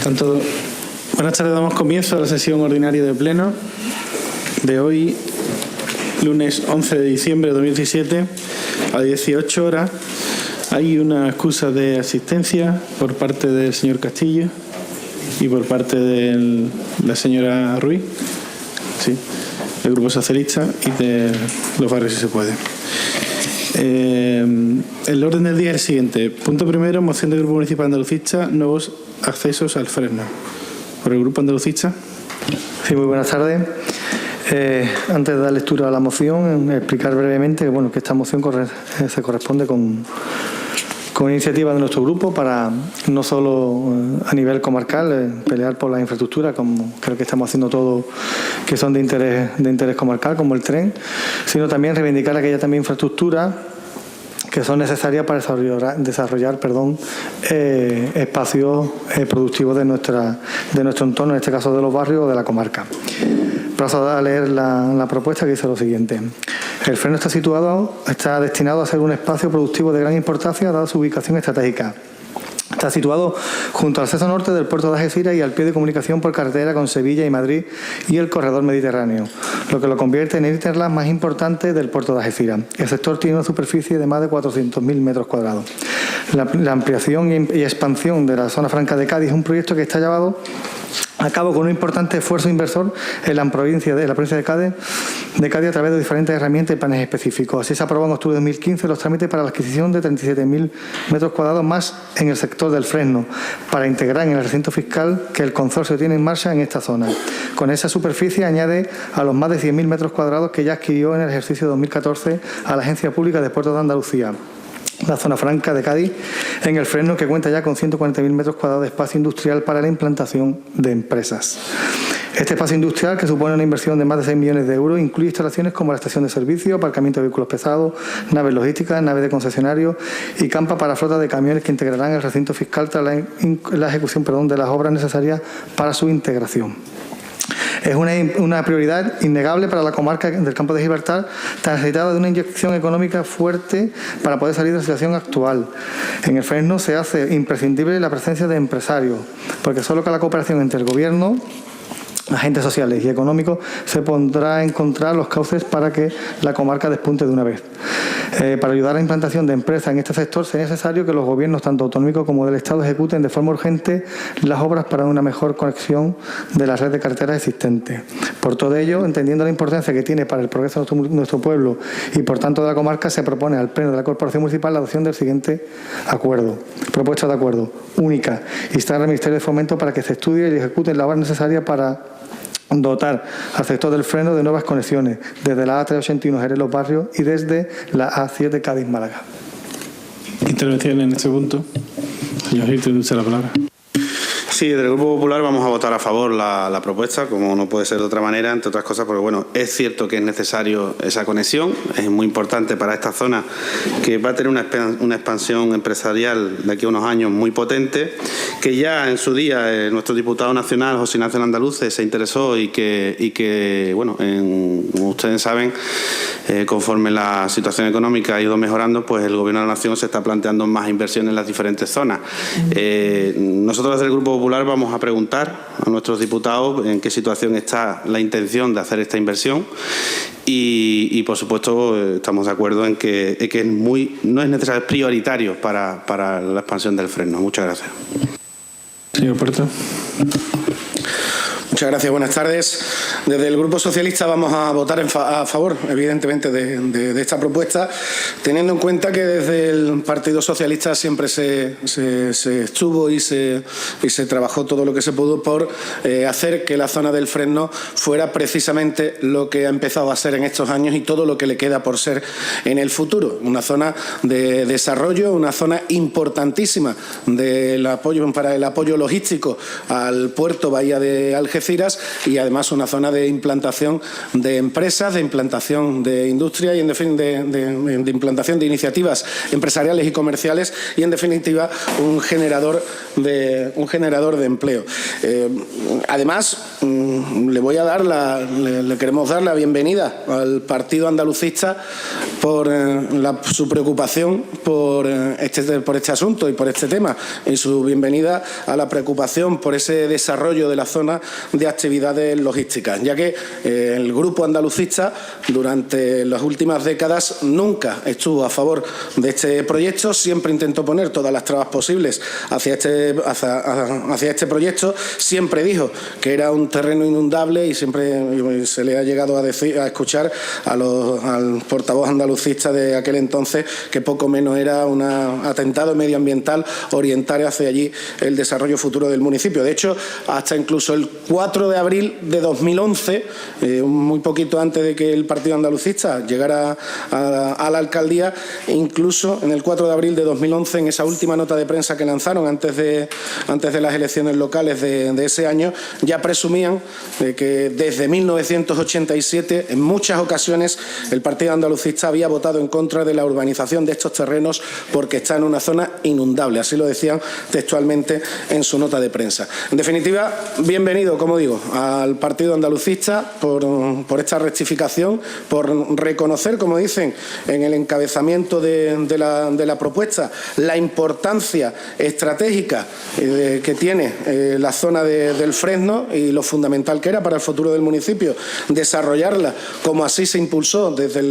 Tanto, buenas tardes, damos comienzo a la sesión ordinaria de pleno de hoy, lunes 11 de diciembre de 2017, a 18 horas. Hay una excusa de asistencia por parte del señor Castillo y por parte de la señora Ruiz, sí, del Grupo Socialista y de los barrios si se puede. El orden del día es el siguiente. Punto primero, moción del Grupo Municipal Andalucista, nuevos accesos al Fresno. Por el Grupo Andalucista. Sí, muy buenas tardes. Antes de dar lectura a la moción, explicar brevemente que esta moción se corresponde con iniciativa de nuestro grupo para no solo a nivel comarcal pelear por la infraestructura, como creo que estamos haciendo todos, que son de interés comarcal, como el tren, sino también reivindicar aquella también infraestructura que son necesarias para desarrollar espacios productivos de nuestro entorno, en este caso de los barrios o de la comarca. Paso a leer la propuesta, que dice lo siguiente. El Fresno está destinado a ser un espacio productivo de gran importancia dada su ubicación estratégica. Está situado junto al acceso norte del puerto de Algeciras y al pie de comunicación por carretera con Sevilla y Madrid y el corredor mediterráneo, lo que lo convierte en el interlaz más importante del puerto de Algeciras. El sector tiene una superficie de más de 400.000 metros cuadrados. La ampliación y expansión de la zona franca de Cádiz es un proyecto que está llevado a cabo con un importante esfuerzo inversor en la provincia de Cádiz a través de diferentes herramientas y planes específicos. Así se aprobó en octubre de 2015 los trámites para la adquisición de 37.000 metros cuadrados más en el sector del Fresno, para integrar en el recinto fiscal que el consorcio tiene en marcha en esta zona. Con esa superficie añade a los más de 100.000 metros cuadrados que ya adquirió en el ejercicio 2014 a la Agencia Pública de Puertos de Andalucía, la zona franca de Cádiz, en el Fresno, que cuenta ya con 140.000 metros cuadrados de espacio industrial para la implantación de empresas. Este espacio industrial, que supone una inversión de más de 6 millones de euros, incluye instalaciones como la estación de servicio, aparcamiento de vehículos pesados, naves logísticas, naves de concesionarios y campa para flotas de camiones que integrarán el recinto fiscal tras la ejecución de las obras necesarias para su integración. Es una prioridad innegable para la comarca del Campo de Gibraltar, tan necesitada de una inyección económica fuerte para poder salir de la situación actual. En el Fresno se hace imprescindible la presencia de empresarios, porque solo con la cooperación entre el Gobierno, agentes sociales y económicos, se pondrá a encontrar los cauces para que la comarca despunte de una vez. Para ayudar a la implantación de empresas en este sector, será necesario que los gobiernos, tanto autonómicos como del Estado, ejecuten de forma urgente las obras para una mejor conexión de la red de carreteras existente. Por todo ello, entendiendo la importancia que tiene para el progreso de nuestro pueblo y por tanto de la comarca, se propone al Pleno de la Corporación Municipal la adopción del siguiente acuerdo. Propuesta de acuerdo única. Instar al Ministerio de Fomento para que se estudie y ejecute la obra necesaria para dotar al sector del Fresno de nuevas conexiones desde la A381 Jerez Los Barrios y desde la A7 Cádiz-Málaga. Intervención en este punto. Señor Gil, tiene usted la palabra. Sí, desde el Grupo Popular vamos a votar a favor la propuesta, como no puede ser de otra manera, entre otras cosas, porque es cierto que es necesario esa conexión, es muy importante para esta zona, que va a tener una expansión empresarial de aquí a unos años muy potente, que ya en su día nuestro diputado nacional, José Ignacio Andaluce, se interesó y que como ustedes saben, conforme la situación económica ha ido mejorando, pues el Gobierno de la Nación se está planteando más inversiones en las diferentes zonas. Nosotros desde el Grupo Popular vamos a preguntar a nuestros diputados en qué situación está la intención de hacer esta inversión y por supuesto estamos de acuerdo en que no es necesario, es prioritario para la expansión del Fresno. Muchas gracias. Señor Puerto. Muchas gracias, buenas tardes. Desde el Grupo Socialista vamos a votar a favor, evidentemente, de esta propuesta, teniendo en cuenta que desde el Partido Socialista siempre se estuvo y se trabajó todo lo que se pudo por hacer que la zona del Fresno fuera precisamente lo que ha empezado a ser en estos años y todo lo que le queda por ser en el futuro. Una zona de desarrollo, una zona importantísima para el apoyo logístico al puerto Bahía de Algeciras y además una zona de implantación de empresas, de implantación de industria y de implantación de iniciativas empresariales y comerciales y en definitiva un generador de empleo. Además, le queremos dar la bienvenida al Partido Andalucista por su preocupación por este asunto y por este tema, y su bienvenida a la preocupación por ese desarrollo de la zona de actividades logísticas, ya que el Grupo Andalucista durante las últimas décadas nunca estuvo a favor de este proyecto, siempre intentó poner todas las trabas posibles hacia este proyecto, siempre dijo que era un terreno inundable y siempre se le ha llegado a escuchar al portavoz andalucista de aquel entonces que poco menos era un atentado medioambiental orientar hacia allí el desarrollo futuro del municipio. De hecho, hasta incluso el 4 de abril de 2011, muy poquito antes de que el Partido Andalucista llegara a la alcaldía, incluso en el 4 de abril de 2011, en esa última nota de prensa que lanzaron antes de las elecciones locales de ese año, ya presumían de que desde 1987, en muchas ocasiones, el Partido Andalucista había votado en contra de la urbanización de estos terrenos porque está en una zona inundable. Así lo decían textualmente en su nota de prensa. En definitiva, bienvenido, como digo, al Partido Andalucista por esta rectificación, por reconocer, como dicen en el encabezamiento de la propuesta, la importancia estratégica que tiene la zona del Fresno y lo fundamental que era para el futuro del municipio desarrollarla como así se impulsó desde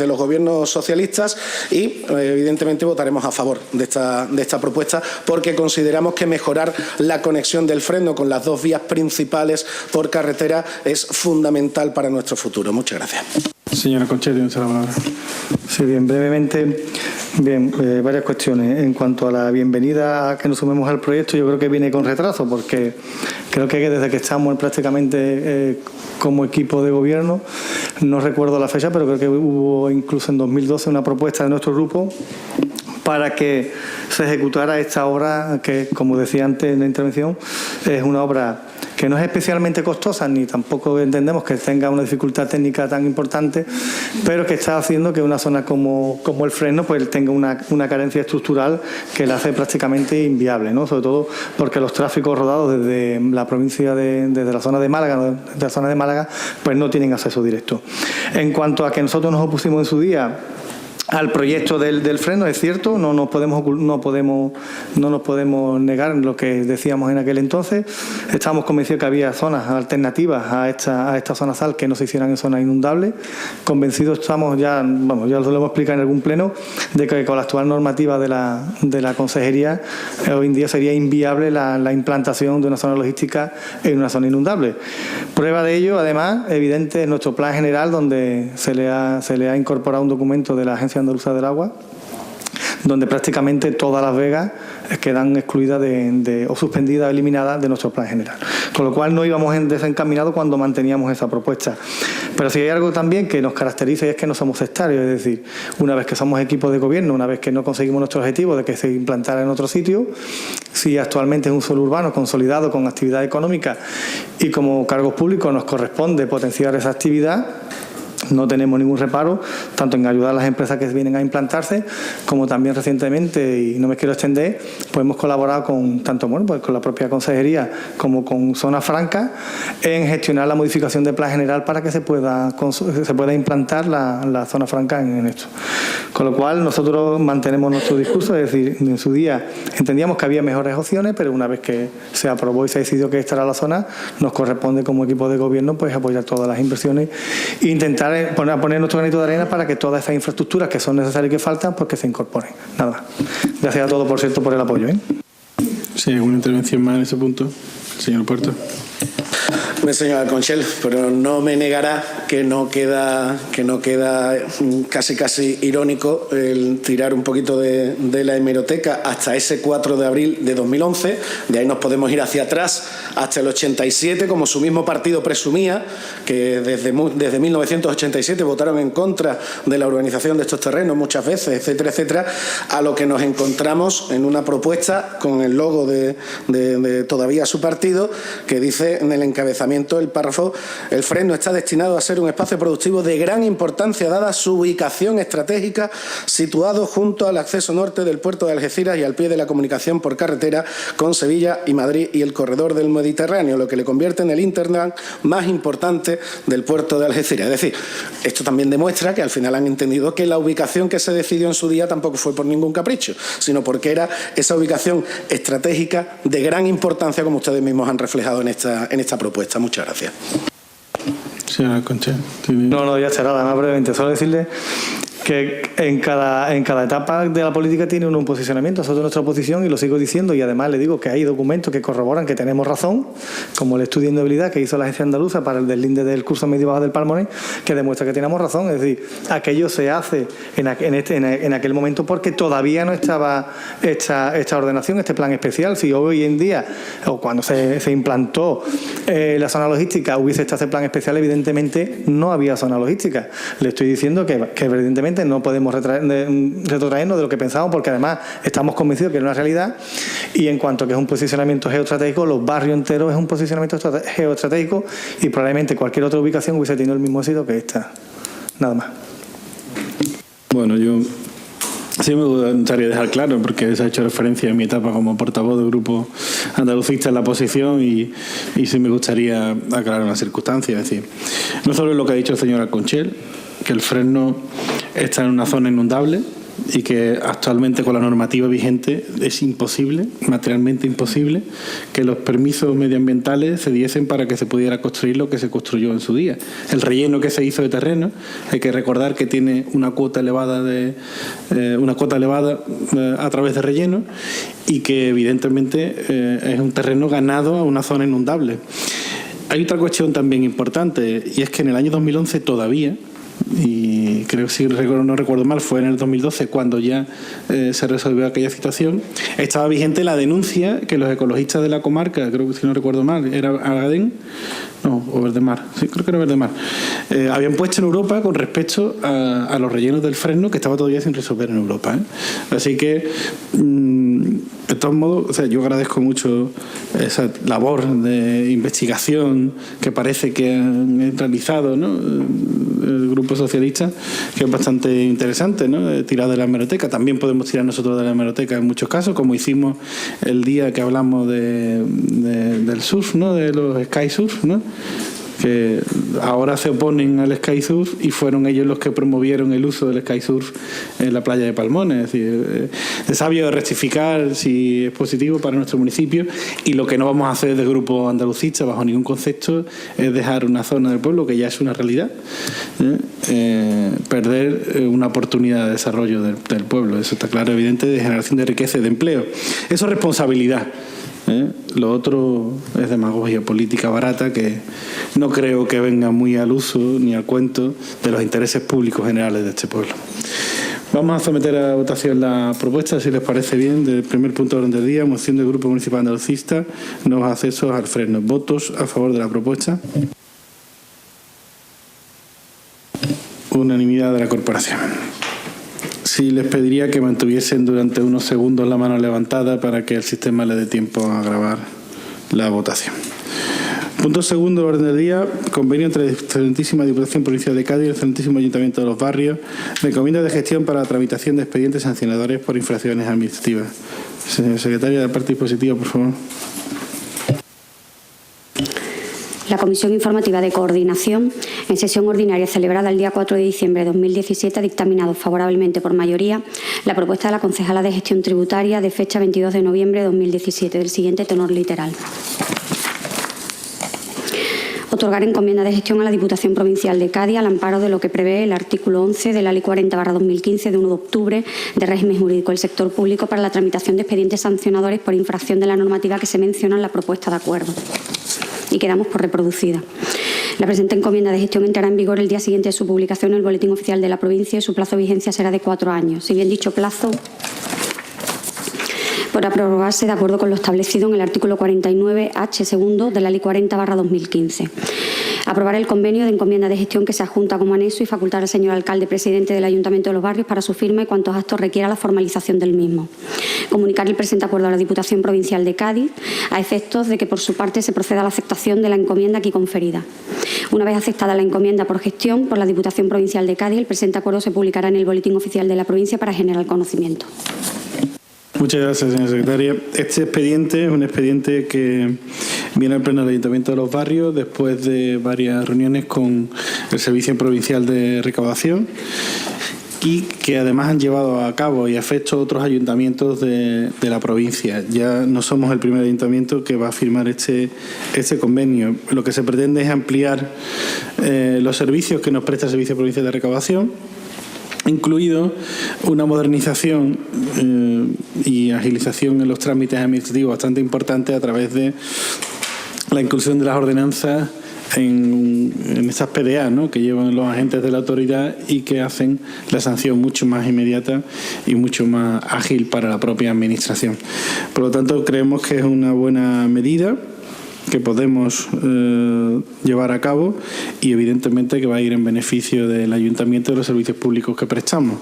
los gobiernos socialistas, y evidentemente votaremos a favor de esta propuesta porque consideramos que mejorar la conexión del Fresno con las dos vías principales por carretera es fundamental para nuestro futuro. Muchas gracias. Señora Conchel, tiene la palabra. Sí, bien, brevemente, varias cuestiones. En cuanto a la bienvenida a que nos sumemos al proyecto, yo creo que viene con retraso, porque creo que desde que estamos prácticamente como equipo de gobierno, no recuerdo la fecha, pero creo que hubo incluso en 2012 una propuesta de nuestro grupo para que se ejecutara esta obra que, como decía antes en la intervención, es una obra que no es especialmente costosa, ni tampoco entendemos que tenga una dificultad técnica tan importante, pero que está haciendo que una zona como el Fresno pues tenga una carencia estructural que la hace prácticamente inviable, ¿no? Sobre todo porque los tráficos rodados desde la provincia, desde la zona de Málaga, pues no tienen acceso directo. En cuanto a que nosotros nos opusimos en su día al proyecto del Fresno, es cierto, no nos podemos negar lo que decíamos en aquel entonces. Estábamos convencidos que había zonas alternativas a esta zona sal que no se hicieran en zonas inundables. Convencidos estamos ya lo hemos explicado en algún pleno, de que con la actual normativa de la consejería hoy en día sería inviable la implantación de una zona logística en una zona inundable. Prueba de ello, además, evidente, es nuestro plan general, donde se le ha incorporado un documento de la Agencia Andaluza del Agua, donde prácticamente todas las vegas quedan excluidas o suspendidas o eliminadas de nuestro plan general. Con lo cual no íbamos desencaminados cuando manteníamos esa propuesta. Pero si hay algo también que nos caracteriza, y es que no somos sectarios, es decir, una vez que somos equipo de gobierno, una vez que no conseguimos nuestro objetivo de que se implantara en otro sitio, si actualmente es un suelo urbano consolidado con actividad económica y como cargos públicos nos corresponde potenciar esa actividad, no tenemos ningún reparo, tanto en ayudar a las empresas que vienen a implantarse, como también recientemente, y no me quiero extender, pues hemos colaborado con con la propia consejería como con Zona Franca en gestionar la modificación del plan general para que se pueda implantar la zona franca en esto. Con lo cual nosotros mantenemos nuestro discurso, es decir, en su día entendíamos que había mejores opciones, pero una vez que se aprobó y se decidió que esta era la zona, nos corresponde como equipo de gobierno pues apoyar todas las inversiones e intentar poner nuestro granito de arena para que todas esas infraestructuras que son necesarias y que faltan, pues que se incorporen. Nada. Gracias a todos, por cierto, por el apoyo. Sí, ¿alguna intervención más en ese punto? Señor Puerto. Señora Conchel, pero no me negará que no queda casi irónico el tirar un poquito de la hemeroteca hasta ese 4 de abril de 2011. De ahí nos podemos ir hacia atrás hasta el 87, como su mismo partido presumía, que desde 1987 votaron en contra de la urbanización de estos terrenos muchas veces, etcétera, etcétera, a lo que nos encontramos en una propuesta con el logo de todavía su partido, que dice en el encabezamiento ayuntamiento, el párrafo, el Fresno está destinado a ser un espacio productivo de gran importancia dada su ubicación estratégica, situado junto al acceso norte del puerto de Algeciras y al pie de la comunicación por carretera con Sevilla y Madrid y el corredor del Mediterráneo, lo que le convierte en el hinterland más importante del puerto de Algeciras. Es decir, esto también demuestra que al final han entendido que la ubicación que se decidió en su día tampoco fue por ningún capricho, sino porque era esa ubicación estratégica de gran importancia, como ustedes mismos han reflejado en esta propuesta. Muchas gracias. Señora Concha. No, ya está, nada más brevemente. Solo decirle que en cada etapa de la política tiene uno un posicionamiento. Nosotros nuestra posición, y lo sigo diciendo, y además le digo que hay documentos que corroboran que tenemos razón, como el estudio de inviabilidad que hizo la Agencia Andaluza para el deslinde del curso medio bajo del Palmonés, que demuestra que tenemos razón. Es decir, aquello se hace en aquel momento porque todavía no estaba esta ordenación, este plan especial. Si hoy en día, o cuando se implantó la zona logística, hubiese estado ese plan especial, evidentemente no había zona logística. Le estoy diciendo que evidentemente no podemos retrotraernos de lo que pensamos, porque además estamos convencidos que es una realidad. Y en cuanto a que es un posicionamiento geoestratégico, los barrios enteros es un posicionamiento geoestratégico, y probablemente cualquier otra ubicación hubiese tenido el mismo éxito que esta. Nada más. Bueno, yo sí me gustaría dejar claro, porque se ha hecho referencia en mi etapa como portavoz del grupo andalucista en la oposición, y sí me gustaría aclarar una circunstancia. Es decir, no solo lo que ha dicho el señor Alconchel, que el Fresno está en una zona inundable y que actualmente con la normativa vigente es imposible, materialmente imposible, que los permisos medioambientales se diesen para que se pudiera construir lo que se construyó en su día. El relleno que se hizo de terreno, hay que recordar que tiene una cuota elevada a través de relleno, y que evidentemente es un terreno ganado a una zona inundable. Hay otra cuestión también importante, y es que en el año 2011 todavía, y creo que si no recuerdo mal fue en el 2012 cuando ya se resolvió aquella situación, estaba vigente la denuncia que los ecologistas de la comarca, creo que si no recuerdo mal era Agadén, no, o Verdemar, sí, creo que era Verdemar, habían puesto en Europa con respecto a los rellenos del Fresno, que estaba todavía sin resolver en Europa, ¿eh? Así que de todos modos, o sea, yo agradezco mucho esa labor de investigación que parece que han realizado, ¿no?, el Grupo Socialista, que es bastante interesante, ¿no?, tirar de la hemeroteca. También podemos tirar nosotros de la hemeroteca en muchos casos, como hicimos el día que hablamos del surf, ¿no?, de los sky surf, ¿no?, que ahora se oponen al sky surf, y fueron ellos los que promovieron el uso del sky surf en la playa de Palmones. Es decir, es sabio rectificar si es positivo para nuestro municipio, y lo que no vamos a hacer desde Grupo Andalucista bajo ningún concepto es dejar una zona del pueblo que ya es una realidad, perder una oportunidad de desarrollo del pueblo. Eso está claro, evidente, de generación de riqueza y de empleo. Eso es responsabilidad. Lo otro es demagogia política barata, que no creo que venga muy al uso ni al cuento de los intereses públicos generales de este pueblo. Vamos a someter a votación la propuesta, si les parece bien, del primer punto de orden del día, moción del Grupo Municipal Andalucista, nuevos accesos al Fresno. ¿Votos a favor de la propuesta? Unanimidad de la corporación. Sí, les pediría que mantuviesen durante unos segundos la mano levantada para que el sistema le dé tiempo a grabar la votación. Punto segundo del orden del día, convenio entre la excelentísima Diputación Provincial de Cádiz y el excelentísimo Ayuntamiento de Los Barrios, de encomienda de gestión para la tramitación de expedientes sancionadores por infracciones administrativas. Señora secretaria, de parte dispositiva, por favor. La Comisión Informativa de Coordinación, en sesión ordinaria celebrada el día 4 de diciembre de 2017, ha dictaminado favorablemente por mayoría la propuesta de la concejala de Gestión Tributaria de fecha 22 de noviembre de 2017, del siguiente tenor literal. Otorgar encomienda de gestión a la Diputación Provincial de Cádiz al amparo de lo que prevé el artículo 11 de la Ley 40/2015 de 1 de octubre de régimen jurídico del sector público para la tramitación de expedientes sancionadores por infracción de la normativa que se menciona en la propuesta de acuerdo. Y quedamos por reproducida. La presente encomienda de gestión entrará en vigor el día siguiente de su publicación en el Boletín Oficial de la Provincia, y su plazo de vigencia será de 4 años. Si bien dicho plazo podrá prorrogarse de acuerdo con lo establecido en el artículo 49H segundo de la Ley 40/2015. Aprobar el convenio de encomienda de gestión que se adjunta como anexo y facultar al señor alcalde presidente del Ayuntamiento de Los Barrios para su firma y cuantos actos requiera la formalización del mismo. Comunicar el presente acuerdo a la Diputación Provincial de Cádiz a efectos de que por su parte se proceda a la aceptación de la encomienda aquí conferida. Una vez aceptada la encomienda por gestión por la Diputación Provincial de Cádiz, el presente acuerdo se publicará en el Boletín Oficial de la provincia para generar conocimiento. Muchas gracias, señora secretaria. Este expediente es un expediente que viene al Pleno del Ayuntamiento de Los Barrios después de varias reuniones con el Servicio Provincial de Recaudación y que además han llevado a cabo y a efecto otros ayuntamientos de la provincia. Ya no somos el primer ayuntamiento que va a firmar este convenio. Lo que se pretende es ampliar los servicios que nos presta el Servicio Provincial de Recaudación, incluido una modernización y agilización en los trámites administrativos bastante importante a través de la inclusión de las ordenanzas en estas PDA, ¿no?, que llevan los agentes de la autoridad y que hacen la sanción mucho más inmediata y mucho más ágil para la propia administración. Por lo tanto, creemos que es una buena medida que podemos llevar a cabo y evidentemente que va a ir en beneficio del ayuntamiento y de los servicios públicos que prestamos.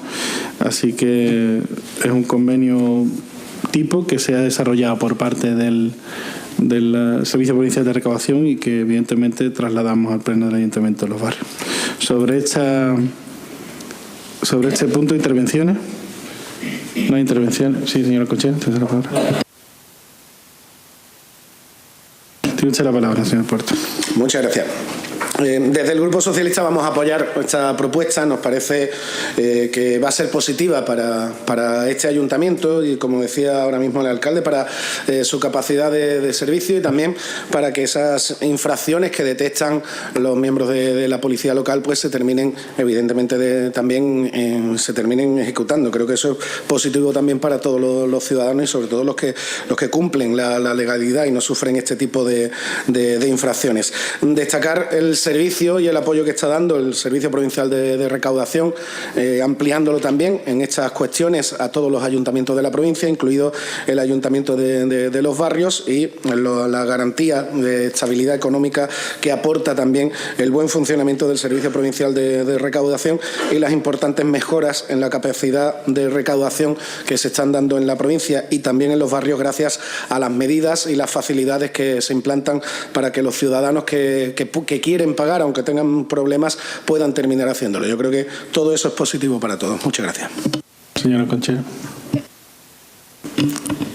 Así que es un convenio tipo que se ha desarrollado por parte del Servicio Provincial de Recaudación y que evidentemente trasladamos al Pleno del Ayuntamiento de Los Barrios. Sobre este punto, ¿intervenciones? ¿No hay intervenciones? Sí, señora Conchera, tiene la palabra. Tiene usted la palabra, señor Puerto. Muchas gracias. Desde el Grupo Socialista vamos a apoyar esta propuesta. Nos parece que va a ser positiva para este ayuntamiento y, como decía ahora mismo el alcalde, para su capacidad de servicio y también para que esas infracciones que detectan los miembros de la policía local pues se terminen, evidentemente, también se terminen ejecutando. Creo que eso es positivo también para todos los ciudadanos y sobre todo los que cumplen la legalidad y no sufren este tipo de infracciones. Destacar el servicio y el apoyo que está dando el Servicio Provincial de Recaudación, ampliándolo también en estas cuestiones a todos los ayuntamientos de la provincia, incluido el Ayuntamiento de Los Barrios, y la garantía de estabilidad económica que aporta también el buen funcionamiento del Servicio Provincial de Recaudación y las importantes mejoras en la capacidad de recaudación que se están dando en la provincia y también en los barrios gracias a las medidas y las facilidades que se implantan para que los ciudadanos que quieren pagar, aunque tengan problemas, puedan terminar haciéndolo. Yo creo que todo eso es positivo para todos. Muchas gracias. Señora Conchera.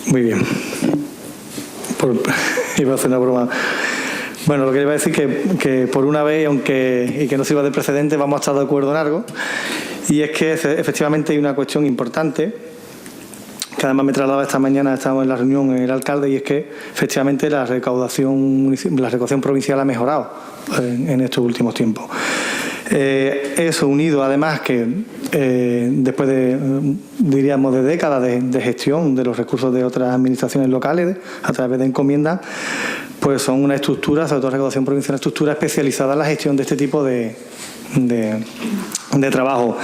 Muy bien. Iba a hacer una broma. Bueno, lo que iba a decir que por una vez, y que no sirva de precedente, vamos a estar de acuerdo en algo. Y es que efectivamente hay una cuestión importante que además me trasladaba esta mañana, estábamos en la reunión el alcalde, y es que efectivamente la recaudación provincial ha mejorado en estos últimos tiempos. Eso unido además que después diríamos de décadas de gestión de los recursos de otras administraciones locales a través de encomiendas, pues son una estructura, sobre todo la recaudación provincial, una estructura especializada en la gestión de este tipo de trabajo.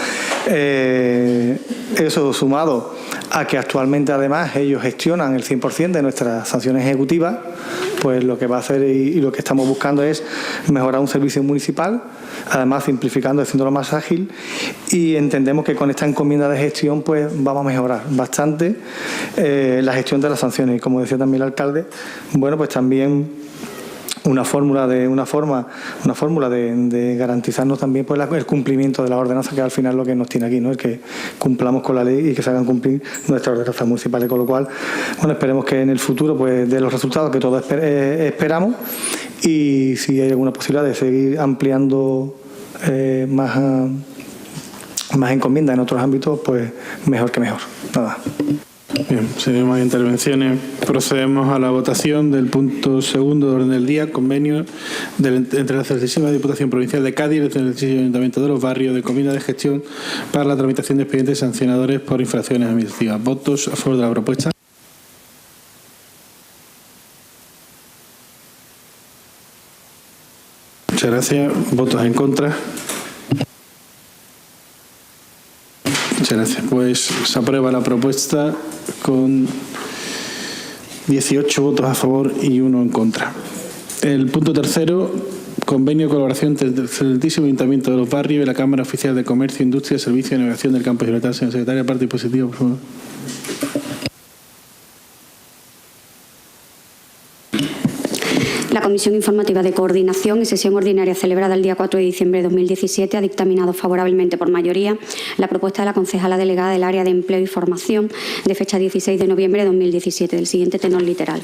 Eso sumado a que actualmente además ellos gestionan el 100% de nuestras sanciones ejecutivas, pues lo que va a hacer y lo que estamos buscando es mejorar un servicio municipal, además simplificando, haciéndolo más ágil, y entendemos que con esta encomienda de gestión pues vamos a mejorar bastante la gestión de las sanciones. Y como decía también el alcalde, bueno, pues también una fórmula de garantizarnos también pues el cumplimiento de la ordenanza, que al final es lo que nos tiene aquí, ¿no? El que cumplamos con la ley y que se hagan cumplir nuestras ordenanzas municipales, con lo cual, bueno, esperemos que en el futuro pues dé los resultados que todos esperamos, y si hay alguna posibilidad de seguir ampliando más encomiendas en otros ámbitos, pues mejor que mejor. Nada. Bien, si no hay más intervenciones, procedemos a la votación del punto segundo de orden del día, convenio entre la Centésima Diputación Provincial de Cádiz y el Centésimo Ayuntamiento de Los Barrios de encomienda de gestión para la tramitación de expedientes sancionadores por infracciones administrativas. ¿Votos a favor de la propuesta? Muchas gracias. ¿Votos en contra? Muchas gracias. Pues se aprueba la propuesta con 18 votos a favor y 1 en contra. El punto tercero, convenio de colaboración entre el excelentísimo Ayuntamiento de Los Barrios y la Cámara Oficial de Comercio, Industria, Servicio y Navegación del Campo de Gibraltar. Señor secretario, parte dispositiva, por favor. La Comisión Informativa de Coordinación, en sesión ordinaria celebrada el día 4 de diciembre de 2017, ha dictaminado favorablemente por mayoría la propuesta de la concejala delegada del Área de Empleo y Formación de fecha 16 de noviembre de 2017, del siguiente tenor literal.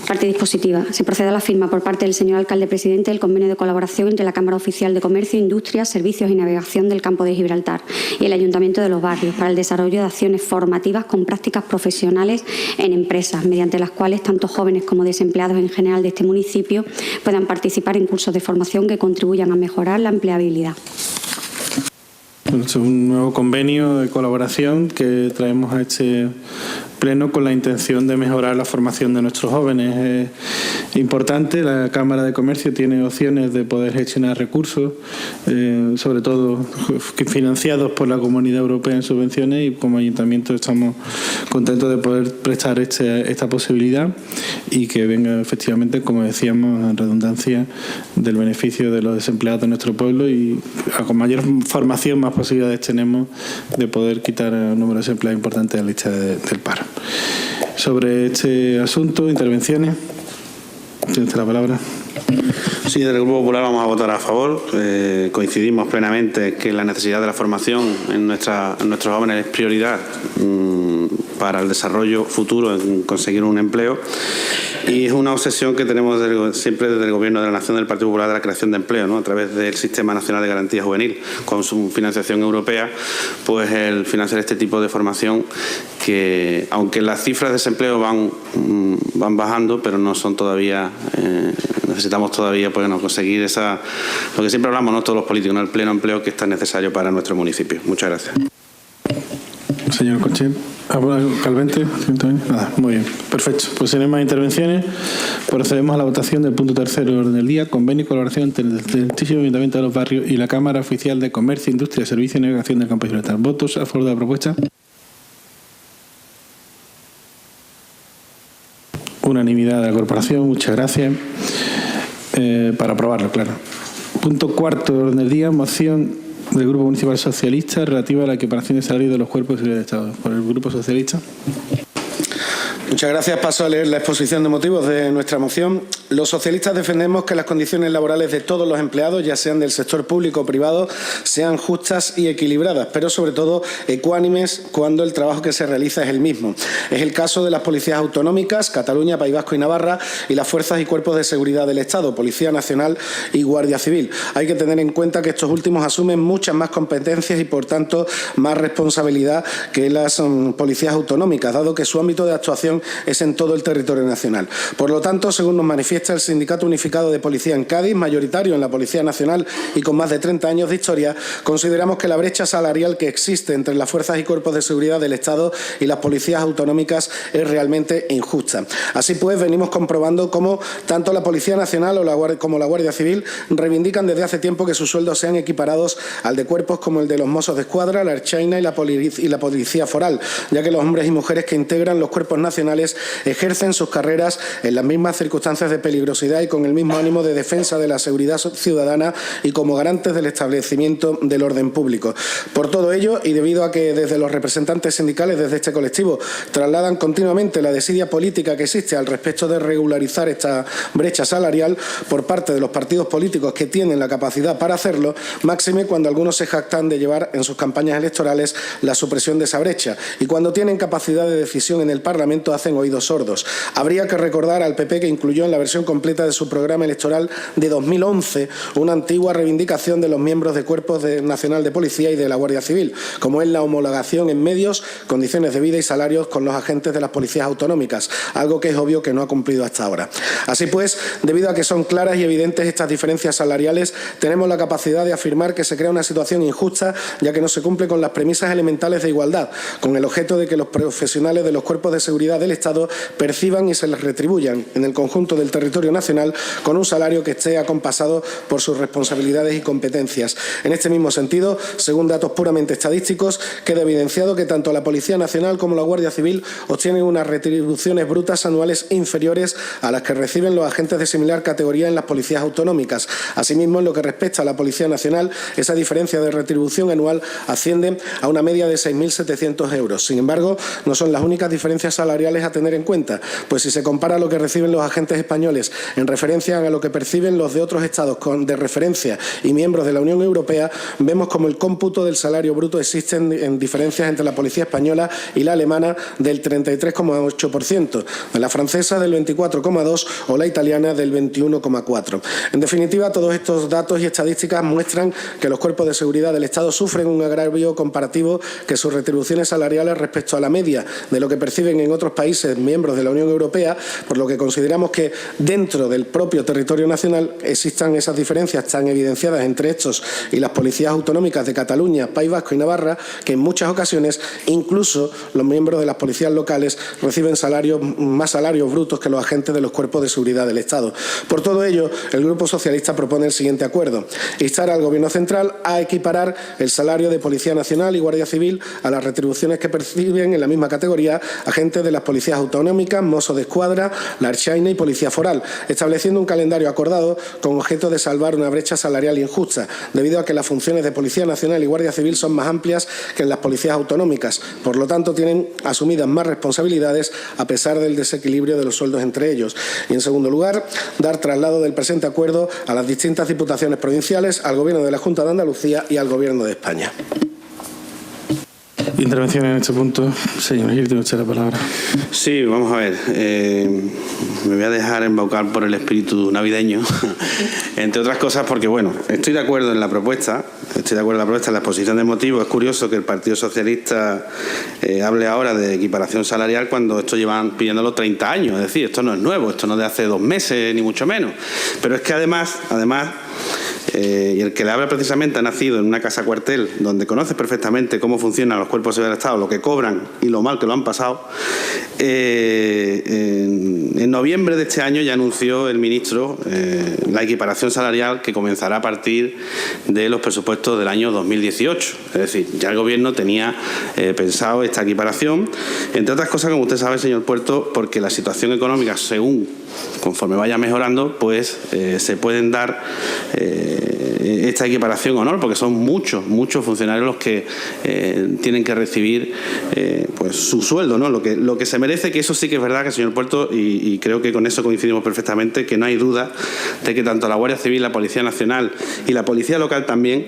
Parte dispositiva. Se procede a la firma por parte del señor alcalde presidente del convenio de colaboración entre la Cámara Oficial de Comercio, Industria, Servicios y Navegación del Campo de Gibraltar y el Ayuntamiento de Los Barrios para el desarrollo de acciones formativas con prácticas profesionales en empresas, mediante las cuales tanto jóvenes como desempleados en general de este municipio puedan participar en cursos de formación que contribuyan a mejorar la empleabilidad. Bueno, este es un nuevo convenio de colaboración que traemos a este pleno con la intención de mejorar la formación de nuestros jóvenes. Es importante, la Cámara de Comercio tiene opciones de poder gestionar recursos, sobre todo financiados por la Comunidad Europea en subvenciones, y como Ayuntamiento estamos contentos de poder prestar esta posibilidad y que venga efectivamente, como decíamos, en redundancia del beneficio de los desempleados de nuestro pueblo, y con mayor formación más posibilidades tenemos de poder quitar un número de desempleados importante de la lista del paro. Sobre este asunto, intervenciones. Tiene usted la palabra. Sí, desde el Grupo Popular vamos a votar a favor. Coincidimos plenamente que la necesidad de la formación en nuestros jóvenes es prioridad para el desarrollo futuro, en conseguir un empleo. Y es una obsesión que tenemos siempre desde el Gobierno de la Nación del Partido Popular de la creación de empleo, ¿no? A través del Sistema Nacional de Garantía Juvenil, con su financiación europea, pues el financiar este tipo de formación que, aunque las cifras de desempleo van bajando, pero no son todavía, necesitamos todavía conseguir lo que siempre hablamos, ¿no? Todos los políticos, ¿no? El pleno empleo que es tan necesario para nuestro municipio. Muchas gracias. Señor Conchel. Calvente. Nada, muy bien. Perfecto. Pues si no hay más intervenciones, procedemos a la votación del punto tercero del orden del día, convenio y colaboración entre el excelentísimo Ayuntamiento de Los Barrios y la Cámara Oficial de Comercio, Industria, Servicio y Navegación del Campo de Gibraltar. ¿Votos a favor de la propuesta? Unanimidad de la corporación. Muchas gracias. Para aprobarlo, claro. Punto cuarto del orden del día, moción del Grupo Municipal Socialista relativa a la equiparación de salario de los cuerpos de seguridad de Estado. Por el Grupo Socialista. Muchas gracias. Paso a leer la exposición de motivos de nuestra moción. Los socialistas defendemos que las condiciones laborales de todos los empleados, ya sean del sector público o privado, sean justas y equilibradas, pero sobre todo ecuánimes cuando el trabajo que se realiza es el mismo. Es el caso de las policías autonómicas, Cataluña, País Vasco y Navarra, y las fuerzas y cuerpos de seguridad del Estado, Policía Nacional y Guardia Civil. Hay que tener en cuenta que estos últimos asumen muchas más competencias y, por tanto, más responsabilidad que las policías autonómicas, dado que su ámbito de actuación es en todo el territorio nacional. Por lo tanto, según nos manifiesta el Sindicato Unificado de Policía en Cádiz, mayoritario en la Policía Nacional y con más de 30 años de historia, consideramos que la brecha salarial que existe entre las fuerzas y cuerpos de seguridad del Estado y las policías autonómicas es realmente injusta. Así pues, venimos comprobando cómo tanto la Policía Nacional como la Guardia Civil reivindican desde hace tiempo que sus sueldos sean equiparados al de cuerpos como el de los Mossos de Escuadra, la Ertzaintza y la Policía Foral, ya que los hombres y mujeres que integran los cuerpos nacionales ejercen sus carreras en las mismas circunstancias de peligrosidad y con el mismo ánimo de defensa de la seguridad ciudadana y como garantes del establecimiento del orden público. Por todo ello, y debido a que desde los representantes sindicales desde este colectivo trasladan continuamente la desidia política que existe al respecto de regularizar esta brecha salarial por parte de los partidos políticos que tienen la capacidad para hacerlo, máxime cuando algunos se jactan de llevar en sus campañas electorales la supresión de esa brecha y cuando tienen capacidad de decisión en el Parlamento hacen oídos sordos. Habría que recordar al PP que incluyó en la versión completa de su programa electoral de 2011 una antigua reivindicación de los miembros de Cuerpos Nacional de Policía y de la Guardia Civil, como es la homologación en medios, condiciones de vida y salarios con los agentes de las policías autonómicas, algo que es obvio que no ha cumplido hasta ahora. Así pues, debido a que son claras y evidentes estas diferencias salariales, tenemos la capacidad de afirmar que se crea una situación injusta, ya que no se cumple con las premisas elementales de igualdad, con el objeto de que los profesionales de los cuerpos de seguridad del Estado perciban y se les retribuyan en el conjunto del territorio nacional con un salario que esté acompasado por sus responsabilidades y competencias. En este mismo sentido, según datos puramente estadísticos, queda evidenciado que tanto la Policía Nacional como la Guardia Civil obtienen unas retribuciones brutas anuales inferiores a las que reciben los agentes de similar categoría en las policías autonómicas. Asimismo, en lo que respecta a la Policía Nacional, esa diferencia de retribución anual asciende a una media de 6.700 euros. Sin embargo, no son las únicas diferencias salariales a tener en cuenta, pues si se compara lo que reciben los agentes españoles en referencia a lo que perciben los de otros estados de referencia y miembros de la Unión Europea, vemos como el cómputo del salario bruto existen en diferencias entre la Policía Española y la alemana del 33,8%, la francesa del 24,2% o la italiana del 21,4%. En definitiva, todos estos datos y estadísticas muestran que los cuerpos de seguridad del Estado sufren un agravio comparativo, que sus retribuciones salariales respecto a la media de lo que perciben en otros países miembros de la Unión Europea, por lo que consideramos que dentro del propio territorio nacional existan esas diferencias tan evidenciadas entre estos y las policías autonómicas de Cataluña, País Vasco y Navarra, que en muchas ocasiones incluso los miembros de las policías locales reciben más salarios brutos que los agentes de los cuerpos de seguridad del Estado. Por todo ello, el Grupo Socialista propone el siguiente acuerdo: instar al Gobierno central a equiparar el salario de Policía Nacional y Guardia Civil a las retribuciones que perciben en la misma categoría agentes de las policías autonómicas, Mossos de Escuadra, la Ertzaintza y Policía Foral, estableciendo un calendario acordado con objeto de salvar una brecha salarial injusta, debido a que las funciones de Policía Nacional y Guardia Civil son más amplias que en las policías autonómicas. Por lo tanto, tienen asumidas más responsabilidades a pesar del desequilibrio de los sueldos entre ellos. Y, en segundo lugar, dar traslado del presente acuerdo a las distintas diputaciones provinciales, al Gobierno de la Junta de Andalucía y al Gobierno de España. Intervención en este punto. Señor Gil, tiene usted la palabra. Sí, vamos a ver. Me voy a dejar embaucar por el espíritu navideño, entre otras cosas porque, bueno, estoy de acuerdo en la propuesta, en la exposición de motivos. Es curioso que el Partido Socialista hable ahora de equiparación salarial cuando esto llevan pidiéndolo 30 años. Es decir, esto no es nuevo, esto no es de hace 2 meses, ni mucho menos. Pero es que además, y el que le habla precisamente ha nacido en una casa cuartel donde conoce perfectamente cómo funcionan los cuerpos de seguridad del Estado, lo que cobran y lo mal que lo han pasado. En noviembre de este año ya anunció el ministro la equiparación salarial que comenzará a partir de los presupuestos del año 2018. Es decir, ya el Gobierno tenía pensado esta equiparación, entre otras cosas, como usted sabe, señor Puerto, porque la situación económica, conforme vaya mejorando, pues se pueden dar esta equiparación o no, porque son muchos funcionarios los que tienen que recibir pues su sueldo, ¿no? Lo que se merece, que eso sí que es verdad, que señor Puerto, y creo que con eso coincidimos perfectamente, que no hay duda de que tanto la Guardia Civil, la Policía Nacional y la Policía Local también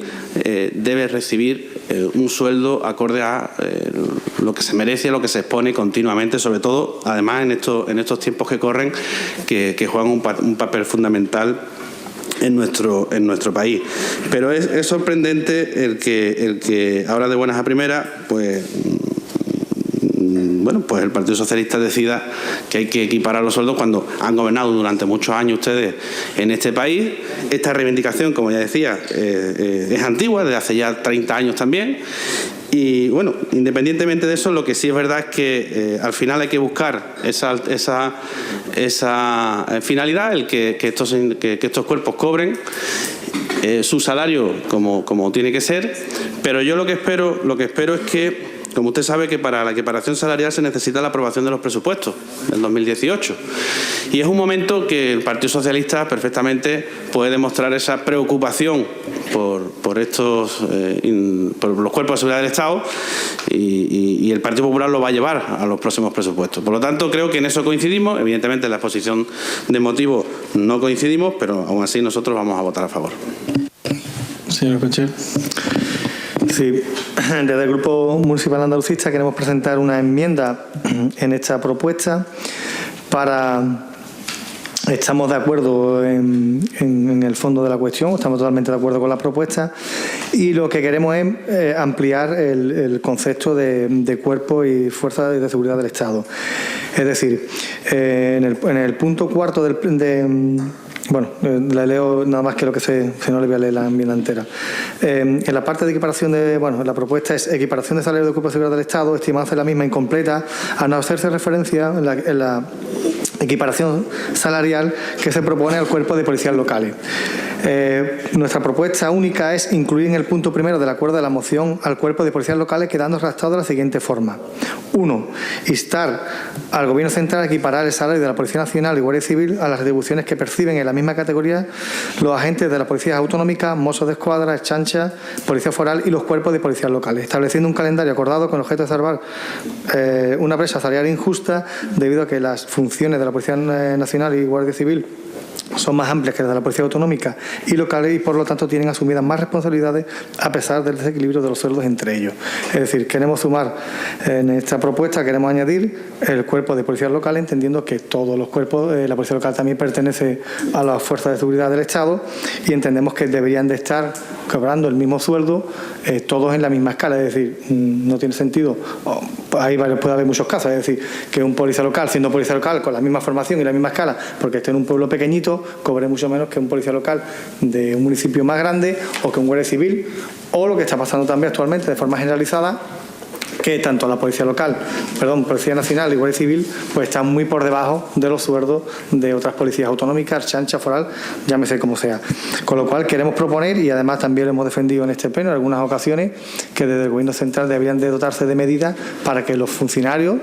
debe recibir un sueldo acorde a lo que se merece, a lo que se expone continuamente, sobre todo, además, en estos tiempos que corren, que juegan un papel fundamental en nuestro país. Pero es sorprendente el que ahora de buenas a primeras, pues el Partido Socialista decida que hay que equiparar los sueldos cuando han gobernado durante muchos años ustedes en este país. Esta reivindicación, como ya decía, es antigua, desde hace ya 30 años también. Y bueno, independientemente de eso, lo que sí es verdad es que al final hay que buscar esa finalidad, el que estos cuerpos cobren su salario como tiene que ser. Pero yo lo que espero es que, como usted sabe, que para la equiparación salarial se necesita la aprobación de los presupuestos del 2018. Y es un momento que el Partido Socialista perfectamente puede demostrar esa preocupación por los cuerpos de seguridad del Estado, y el Partido Popular lo va a llevar a los próximos presupuestos. Por lo tanto, creo que en eso coincidimos. Evidentemente, en la exposición de motivos no coincidimos, pero aún así nosotros vamos a votar a favor. Señor Concher. Sí, desde el Grupo Municipal Andalucista queremos presentar una enmienda en esta propuesta Estamos de acuerdo en el fondo de la cuestión, estamos totalmente de acuerdo con la propuesta, y lo que queremos es ampliar el concepto de cuerpo y fuerzas de seguridad del Estado. Es decir, en el punto cuarto Bueno, le leo nada más que lo que sé, si no le voy a leer la enmienda entera. En la parte de equiparación la propuesta es equiparación de salario de cuerpo de seguridad del Estado, estimándose la misma incompleta, a no hacerse referencia en la equiparación salarial que se propone al cuerpo de policías locales. Nuestra propuesta única es incluir en el punto primero del acuerdo de la moción al cuerpo de policías locales, quedando redactado de la siguiente forma. 1. Instar al Gobierno central a equiparar el salario de la Policía Nacional y Guardia Civil a las retribuciones que perciben en la misma categoría los agentes de las policías autonómicas, Mossos de Escuadra, Chancha, Policía Foral y los cuerpos de policías locales, estableciendo un calendario acordado con el objeto de salvar una brecha salarial injusta debido a que las funciones de la Policía Nacional y Guardia Civil son más amplias que las de la Policía Autonómica y locales y por lo tanto tienen asumidas más responsabilidades a pesar del desequilibrio de los sueldos entre ellos. Es decir, queremos sumar en esta propuesta, queremos añadir el cuerpo de policías locales, entendiendo que todos los cuerpos, la Policía Local también pertenece a las fuerzas de seguridad del Estado y entendemos que deberían de estar cobrando el mismo sueldo todos en la misma escala. Es decir, no tiene sentido, puede haber muchos casos, es decir, que un policía local, siendo policía local con la misma formación y la misma escala, porque esté en un pueblo pequeñito, cobre mucho menos que un policía local de un municipio más grande o que un guardia civil, o lo que está pasando también actualmente de forma generalizada, que tanto la Policía Nacional y Guardia Civil pues están muy por debajo de los sueldos de otras policías autonómicas, Chancha, Foral, llámese como sea. Con lo cual queremos proponer, y además también lo hemos defendido en este pleno en algunas ocasiones, que desde el Gobierno central deberían de dotarse de medidas para que los funcionarios,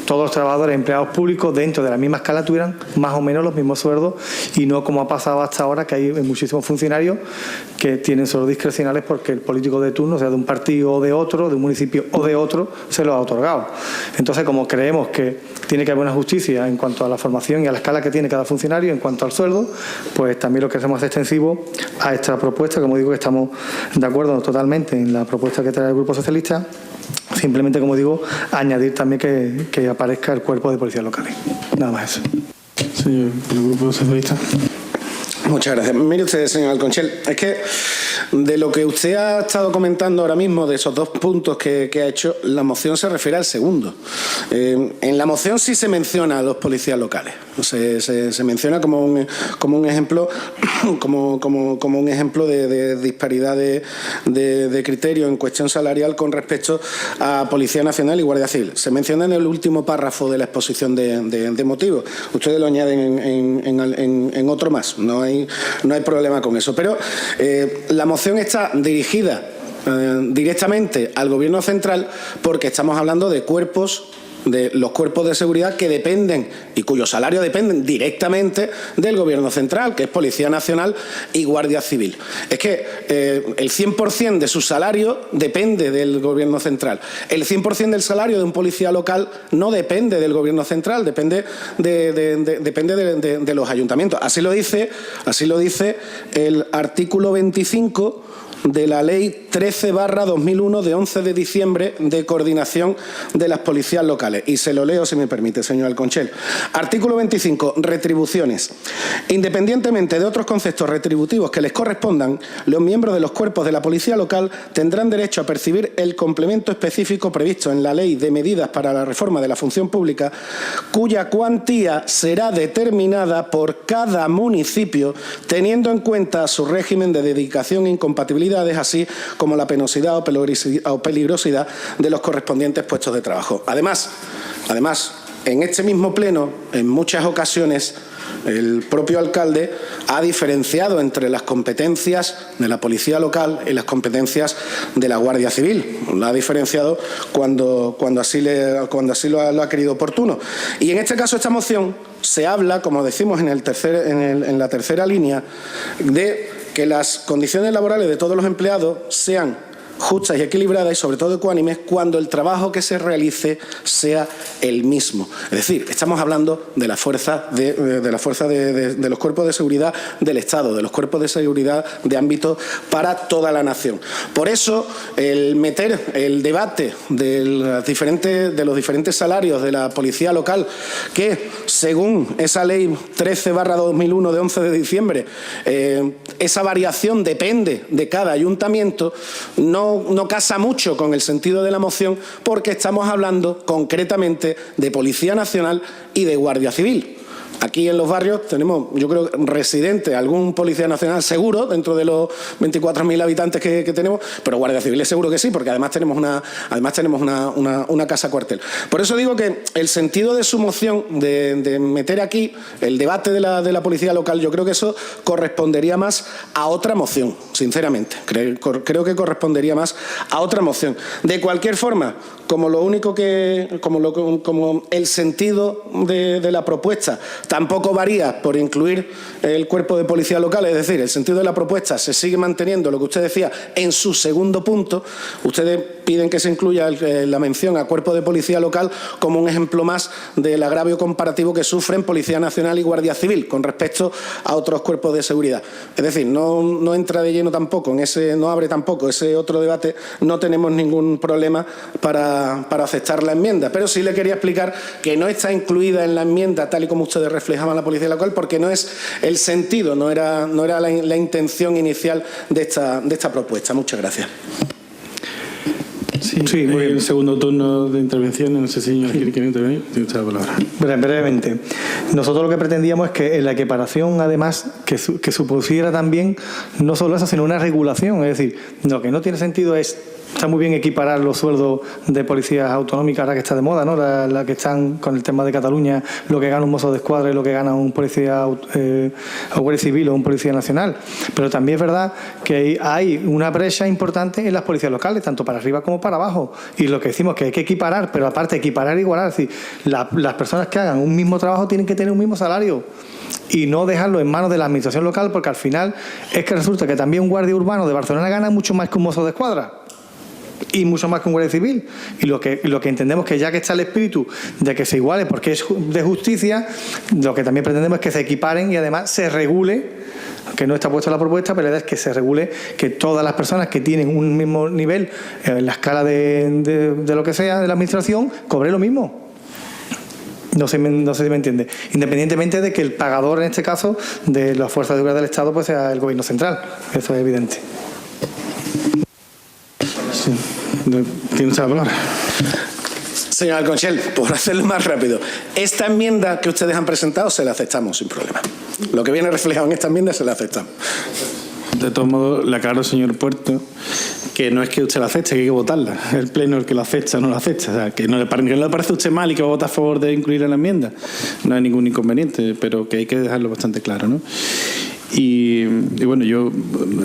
todos los trabajadores empleados públicos dentro de la misma escala tuvieran más o menos los mismos sueldos y no como ha pasado hasta ahora, que hay muchísimos funcionarios que tienen sueldos discrecionales porque el político de turno, sea de un partido o de otro, de un municipio o de otro, se los ha otorgado. Entonces, como creemos que tiene que haber una justicia en cuanto a la formación y a la escala que tiene cada funcionario en cuanto al sueldo, pues también lo queremos hacer extensivo a esta propuesta. Como digo, que estamos de acuerdo totalmente en la propuesta que trae el Grupo Socialista. Simplemente, como digo, añadir también que aparezca el cuerpo de policías locales. Nada más eso. Señor, el Grupo Socialista. Muchas gracias. Mire usted, señor Alconchel, es que de lo que usted ha estado comentando ahora mismo, de esos dos puntos que ha hecho, la moción se refiere al segundo. En la moción sí se menciona a los policías locales. Se menciona como un ejemplo, como un ejemplo de disparidad de criterio en cuestión salarial con respecto a Policía Nacional y Guardia Civil. Se menciona en el último párrafo de la exposición de motivos. Ustedes lo añaden en otro más. No hay problema con eso. Pero la moción está dirigida directamente al Gobierno central porque estamos hablando de los cuerpos de seguridad que dependen y cuyos salarios dependen directamente del Gobierno central, que es Policía Nacional y Guardia Civil. Es que el 100% de su salario depende del Gobierno central. El 100% del salario de un policía local no depende del Gobierno central, depende de los ayuntamientos. Así lo dice el artículo 25 de la Ley 13/2001 de 11 de diciembre de coordinación de las policías locales. Y se lo leo, si me permite, señor Alconchel. Artículo 25. Retribuciones. Independientemente de otros conceptos retributivos que les correspondan, los miembros de los cuerpos de la policía local tendrán derecho a percibir el complemento específico previsto en la Ley de Medidas para la Reforma de la Función Pública, cuya cuantía será determinada por cada municipio, teniendo en cuenta su régimen de dedicación e incompatibilidad, así como la penosidad o peligrosidad de los correspondientes puestos de trabajo. Además, en este mismo pleno, en muchas ocasiones, el propio alcalde ha diferenciado entre las competencias de la policía local y las competencias de la Guardia Civil. Lo ha diferenciado cuando así lo ha querido oportuno. Y en este caso, esta moción se habla, como decimos en la tercera línea, de que las condiciones laborales de todos los empleados sean justas y equilibradas y sobre todo ecuánimes cuando el trabajo que se realice sea el mismo. Es decir, estamos hablando de la fuerza de los cuerpos de seguridad del Estado, de los cuerpos de seguridad de ámbito para toda la nación. Por eso, el meter el debate de los diferentes salarios de la policía local, que según esa Ley 13/2001 de 11 de diciembre, esa variación depende de cada ayuntamiento, no casa mucho con el sentido de la moción, porque estamos hablando concretamente de Policía Nacional y de Guardia Civil. aquí en los barrios tenemos, yo creo, residente, algún policía nacional seguro, dentro de los 24.000 habitantes que tenemos, pero guardia civiles seguro que sí, porque además tenemos una casa cuartel. Por eso digo que el sentido de su moción, de meter aquí el debate de la policía local, yo creo que eso correspondería más a otra moción, sinceramente. Creo que correspondería más a otra moción. De cualquier forma, como el sentido de la propuesta tampoco varía por incluir el cuerpo de policía local, es decir, el sentido de la propuesta se sigue manteniendo lo que usted decía en su segundo punto. Ustedes piden que se incluya la mención a cuerpo de policía local como un ejemplo más del agravio comparativo que sufren Policía Nacional y Guardia Civil con respecto a otros cuerpos de seguridad. Es decir, no entra de lleno tampoco en ese, no abre tampoco ese otro debate. No tenemos ningún problema para aceptar la enmienda, pero sí le quería explicar que no está incluida en la enmienda tal y como ustedes reflejaban la policía local, porque no es el sentido, no era la intención inicial de esta propuesta. Muchas gracias. Sí, muy bien. El segundo turno de intervención, no sé si señor quiere intervenir. Tiene usted la palabra. Brevemente. Nosotros lo que pretendíamos es que en la equiparación, además, que supusiera también no solo eso, sino una regulación. Es decir, lo que no tiene sentido es, está muy bien equiparar los sueldos de policías autonómicas, ahora que está de moda, ¿no? La que están con el tema de Cataluña, lo que gana un mozo de escuadra y lo que gana un policía o guardia civil o un policía nacional. Pero también es verdad que hay una brecha importante en las policías locales, tanto para arriba como para abajo. Y lo que decimos es que hay que equiparar, pero aparte equiparar e igualar. Es decir, las personas que hagan un mismo trabajo tienen que tener un mismo salario y no dejarlo en manos de la administración local, porque al final es que resulta que también un guardia urbano de Barcelona gana mucho más que un mozo de escuadra. Y mucho más que un guardia civil. Y lo que entendemos que ya que está el espíritu de que se iguale porque es de justicia, lo que también pretendemos es que se equiparen y además se regule, que no está puesto en la propuesta, pero es que se regule que todas las personas que tienen un mismo nivel en la escala de lo que sea de la administración cobren lo mismo. No sé si me entiende. Independientemente de que el pagador, en este caso, de las fuerzas de seguridad del Estado, pues sea el gobierno central. Eso es evidente. Sí. ¿Tiene usted la palabra? Señor Alconchel, por hacerlo más rápido, esta enmienda que ustedes han presentado se la aceptamos sin problema. Lo que viene reflejado en esta enmienda se la aceptamos. De todos modos, le aclaro, señor Puerto, que no es que usted la acepte, que hay que votarla. El Pleno el que la acepta o no la acepta. O sea, que no le parece a usted mal y que va a votar a favor de incluirla en la enmienda. No hay ningún inconveniente, pero que hay que dejarlo bastante claro, ¿no? Y bueno, yo,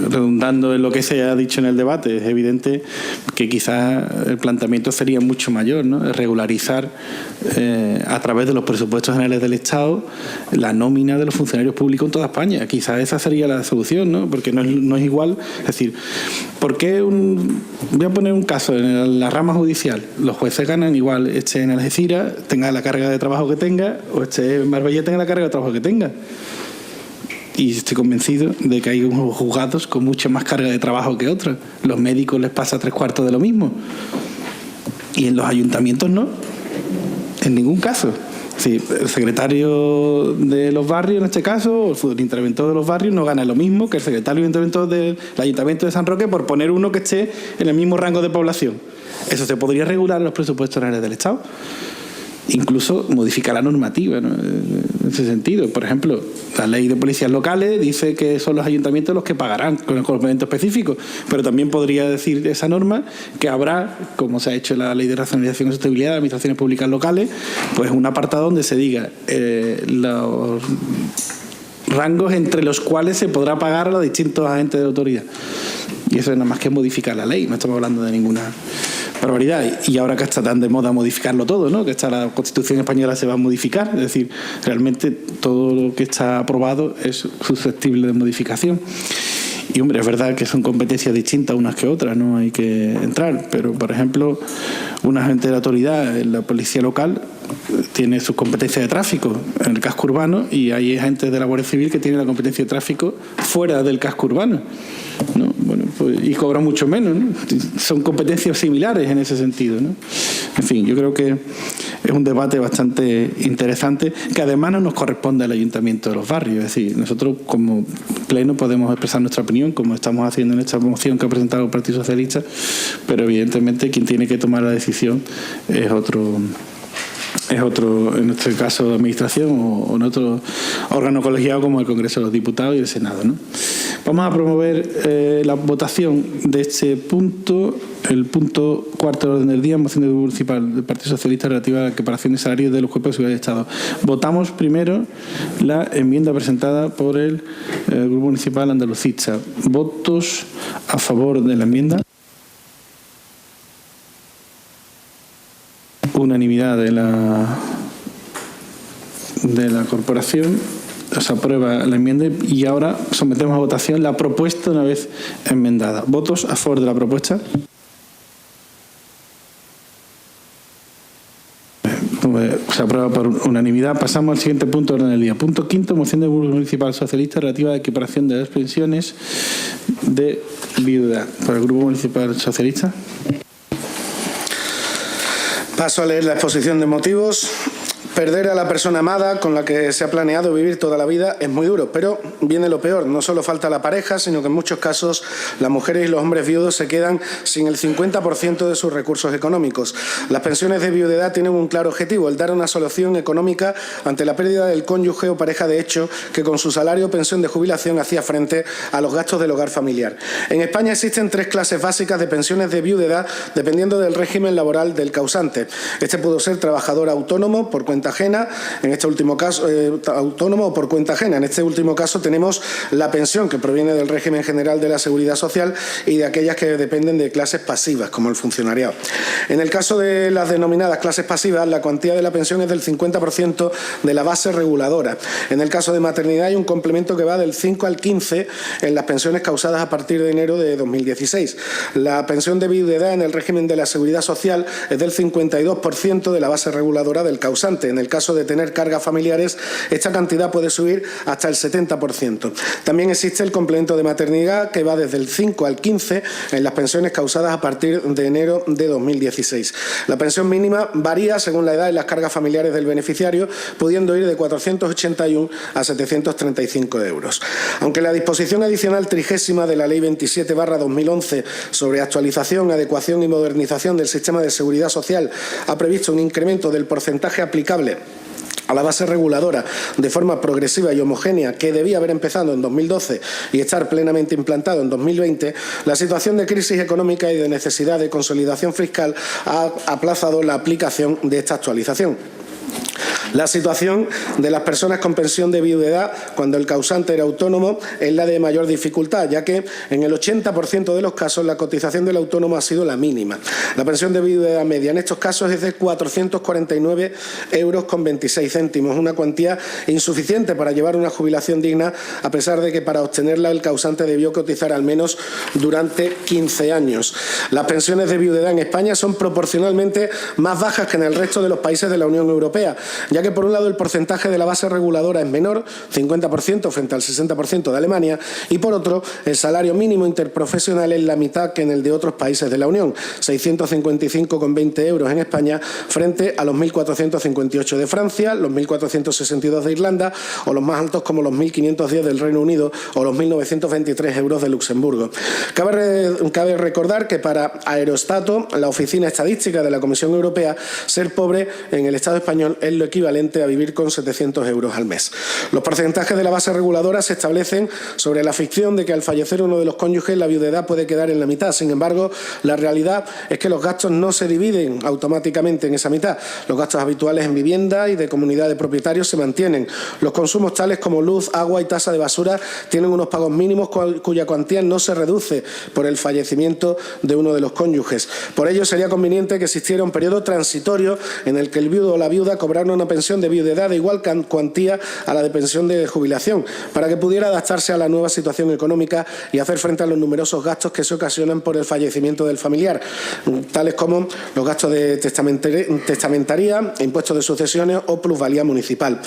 redundando en lo que se ha dicho en el debate, es evidente que quizás el planteamiento sería mucho mayor, ¿no? Regularizar a través de los presupuestos generales del Estado la nómina de los funcionarios públicos en toda España. Quizás esa sería la solución, ¿no? Porque no es igual. Es decir, ¿por qué voy a poner un caso en la rama judicial? Los jueces ganan igual, esté en Algeciras, tenga la carga de trabajo que tenga, o esté en Marbella, tenga la carga de trabajo que tenga. Y estoy convencido de que hay unos juzgados con mucha más carga de trabajo que otros. Los médicos les pasa 3/4 de lo mismo. Y en los ayuntamientos no. En ningún caso. Sí, el secretario de los barrios, en este caso, o el interventor de los barrios, no gana lo mismo que el secretario interventor del Ayuntamiento de San Roque, por poner uno que esté en el mismo rango de población. Eso se podría regular en los presupuestos generales del Estado. Incluso modificar la normativa, ¿no? En ese sentido. Por ejemplo, la ley de policías locales dice que son los ayuntamientos los que pagarán con el complemento específico, pero también podría decir esa norma que habrá, como se ha hecho en la ley de racionalización y sostenibilidad de administraciones públicas locales, pues un apartado donde se diga los rangos entre los cuales se podrá pagar a los distintos agentes de autoridad. Y eso es nada más que modificar la ley, no estamos hablando de ninguna barbaridad. Y ahora que está tan de moda modificarlo todo, ¿no? Que está la Constitución española se va a modificar, es decir, realmente todo lo que está aprobado es susceptible de modificación. Y hombre, es verdad que son competencias distintas unas que otras, no hay que entrar, pero por ejemplo, un agente de la autoridad en la policía local tiene sus competencias de tráfico en el casco urbano y hay agentes de la Guardia Civil que tienen la competencia de tráfico fuera del casco urbano, ¿no? Bueno, pues, y cobran mucho menos, ¿no? Son competencias similares en ese sentido, ¿no? En fin, yo creo que es un debate bastante interesante que además no nos corresponde al Ayuntamiento de los barrios. Es decir, nosotros como Pleno podemos expresar nuestra opinión, como estamos haciendo en esta moción que ha presentado el Partido Socialista, pero evidentemente quien tiene que tomar la decisión es otro es otro, en este caso, administración o en otro órgano colegiado como el Congreso de los Diputados y el Senado, ¿no? Vamos a promover la votación de este punto, el punto cuarto del orden del día, moción del Grupo Municipal del Partido Socialista relativa a la equiparación de salarios de los cuerpos de seguridad de Estado. Votamos primero la enmienda presentada por el Grupo Municipal Andalucista. ¿Votos a favor de la enmienda? Unanimidad de la corporación. Se aprueba la enmienda y ahora sometemos a votación la propuesta una vez enmendada. ¿Votos a favor de la propuesta? Se aprueba por unanimidad. Pasamos al siguiente punto del orden del día. Punto quinto, moción del Grupo Municipal Socialista relativa a la equiparación de las pensiones de viudedad. Por el Grupo Municipal Socialista. Paso a leer la exposición de motivos. Perder a la persona amada con la que se ha planeado vivir toda la vida es muy duro, pero viene lo peor. No solo falta la pareja, sino que en muchos casos las mujeres y los hombres viudos se quedan sin el 50% de sus recursos económicos. Las pensiones de viudedad tienen un claro objetivo, el dar una solución económica ante la pérdida del cónyuge o pareja de hecho que con su salario o pensión de jubilación hacía frente a los gastos del hogar familiar. En España existen 3 clases básicas de pensiones de viudedad dependiendo del régimen laboral del causante. Este puede ser trabajador autónomo por cuenta ajena, en este último caso autónomo o por cuenta ajena. En este último caso tenemos la pensión que proviene del régimen general de la Seguridad Social y de aquellas que dependen de clases pasivas, como el funcionariado. En el caso de las denominadas clases pasivas, la cuantía de la pensión es del 50% de la base reguladora. En el caso de maternidad hay un complemento que va del 5 al 15 en las pensiones causadas a partir de enero de 2016. La pensión de viudedad en el régimen de la Seguridad Social es del 52% de la base reguladora del causante. En el caso de tener cargas familiares, esta cantidad puede subir hasta el 70%. También existe el complemento de maternidad que va desde el 5 al 15 en las pensiones causadas a partir de enero de 2016. La pensión mínima varía según la edad y las cargas familiares del beneficiario, pudiendo ir de 481 a 735 euros. Aunque la disposición adicional 30ª de la Ley 27/2011 sobre actualización, adecuación y modernización del sistema de seguridad social ha previsto un incremento del porcentaje aplicable a la base reguladora de forma progresiva y homogénea que debía haber empezado en 2012 y estar plenamente implantado en 2020, la situación de crisis económica y de necesidad de consolidación fiscal ha aplazado la aplicación de esta actualización. La situación de las personas con pensión de viudedad cuando el causante era autónomo es la de mayor dificultad, ya que en el 80% de los casos la cotización del autónomo ha sido la mínima. La pensión de viudedad media en estos casos es de 449,26 euros, una cuantía insuficiente para llevar una jubilación digna, a pesar de que para obtenerla el causante debió cotizar al menos durante 15 años. Las pensiones de viudedad en España son proporcionalmente más bajas que en el resto de los países de la Unión Europea, ya que por un lado el porcentaje de la base reguladora es menor, 50% frente al 60% de Alemania, y por otro el salario mínimo interprofesional es la mitad que en el de otros países de la Unión, 655,20 euros en España frente a los 1.458 de Francia, los 1.462 de Irlanda o los más altos como los 1.510 del Reino Unido o los 1.923 euros de Luxemburgo. Cabe recordar que para Aerostato, la oficina estadística de la Comisión Europea, ser pobre en el Estado español es lo equivalente a vivir con 700 euros al mes. Los porcentajes de la base reguladora se establecen sobre la ficción de que al fallecer uno de los cónyuges la viudedad puede quedar en la mitad. Sin embargo, la realidad es que los gastos no se dividen automáticamente en esa mitad. Los gastos habituales en vivienda y de comunidad de propietarios se mantienen. Los consumos tales como luz, agua y tasa de basura tienen unos pagos mínimos cuya cuantía no se reduce por el fallecimiento de uno de los cónyuges. Por ello, sería conveniente que existiera un periodo transitorio en el que el viudo o la viuda cobraran una pensión de viudedad de igual cuantía a la de pensión de jubilación, para que pudiera adaptarse a la nueva situación económica y hacer frente a los numerosos gastos que se ocasionan por el fallecimiento del familiar, tales como los gastos de testamentaría, impuestos de sucesiones o plusvalía municipal.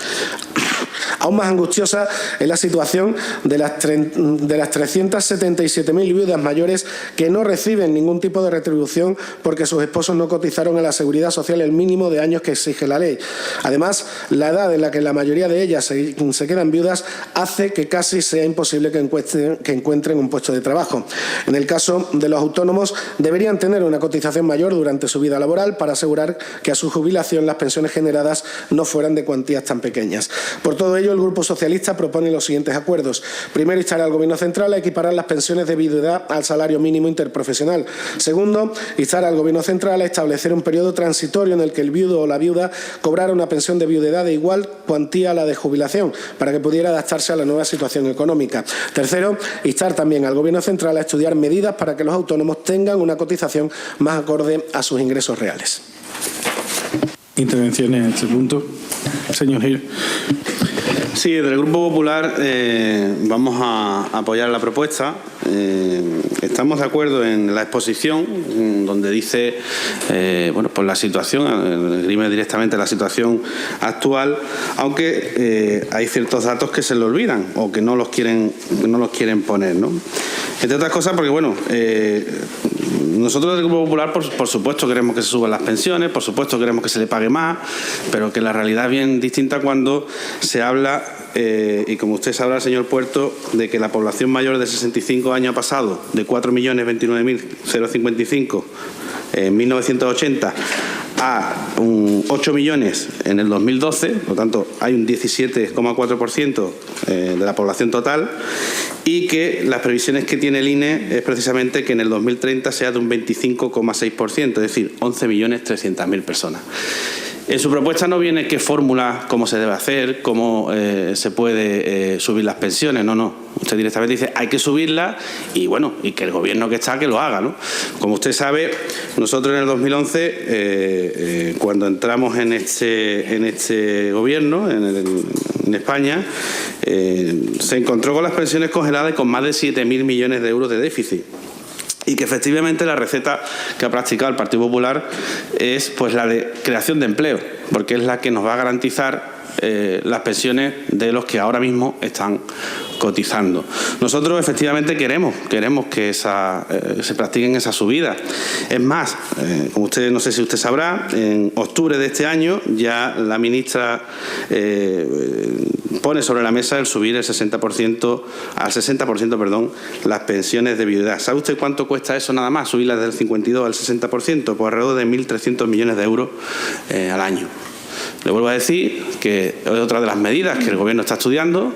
Aún más angustiosa es la situación de las 377.000 viudas mayores que no reciben ningún tipo de retribución porque sus esposos no cotizaron a la Seguridad Social el mínimo de años que exige la ley. Además, la edad en la que la mayoría de ellas se quedan viudas hace que casi sea imposible que encuentren un puesto de trabajo. En el caso de los autónomos, deberían tener una cotización mayor durante su vida laboral para asegurar que a su jubilación las pensiones generadas no fueran de cuantías tan pequeñas. Por todo ello, el Grupo Socialista propone los siguientes acuerdos. Primero, instar al Gobierno central a equiparar las pensiones de viudedad al salario mínimo interprofesional. Segundo, instar al Gobierno central a establecer un periodo transitorio en el que el viudo o la viuda cobrara una pensión de viudedad de igual cuantía a la de jubilación, para que pudiera adaptarse a la nueva situación económica. Tercero, instar también al Gobierno central a estudiar medidas para que los autónomos tengan una cotización más acorde a sus ingresos reales. Intervenciones en este punto. Señor Gil. Sí, desde el Grupo Popular vamos a apoyar la propuesta. Estamos de acuerdo en la exposición donde dice bueno, pues la situación, esgrime directamente la situación actual, aunque hay ciertos datos que se le olvidan o que no los quieren poner, ¿no? Entre otras cosas porque, bueno, nosotros del Grupo Popular, por supuesto, queremos que se suban las pensiones, por supuesto queremos que se le pague más, pero que la realidad es bien distinta cuando se habla, y como usted sabrá, señor Puerto, de que la población mayor de 65 años ha pasado de 4.029.055 en 1980 a 8 millones en el 2012, por lo tanto hay un 17,4% de la población total, y que las previsiones que tiene el INE es precisamente que en el 2030 sea de un 25,6%, es decir, 11.300.000 personas. En su propuesta no viene qué fórmula, cómo se debe hacer, cómo se puede subir las pensiones, no. Usted directamente dice hay que subirlas y bueno, y que el gobierno que está que lo haga, ¿no? Como usted sabe, nosotros en el 2011, cuando entramos en este gobierno, en España, se encontró con las pensiones congeladas y con más de 7.000 millones de euros de déficit. Y que efectivamente la receta que ha practicado el Partido Popular es pues la de creación de empleo, porque es la que nos va a garantizar las pensiones de los que ahora mismo están cotizando. Nosotros efectivamente queremos que se practiquen esas subidas. Es más, como usted, no sé si usted sabrá, en octubre de este año ya la ministra pone sobre la mesa el subir al 60%, las pensiones de viudedad. ¿Sabe usted cuánto cuesta eso nada más? Subirlas del 52 al 60%, por alrededor de 1.300 millones de euros al año. Le vuelvo a decir que es otra de las medidas que el Gobierno está estudiando,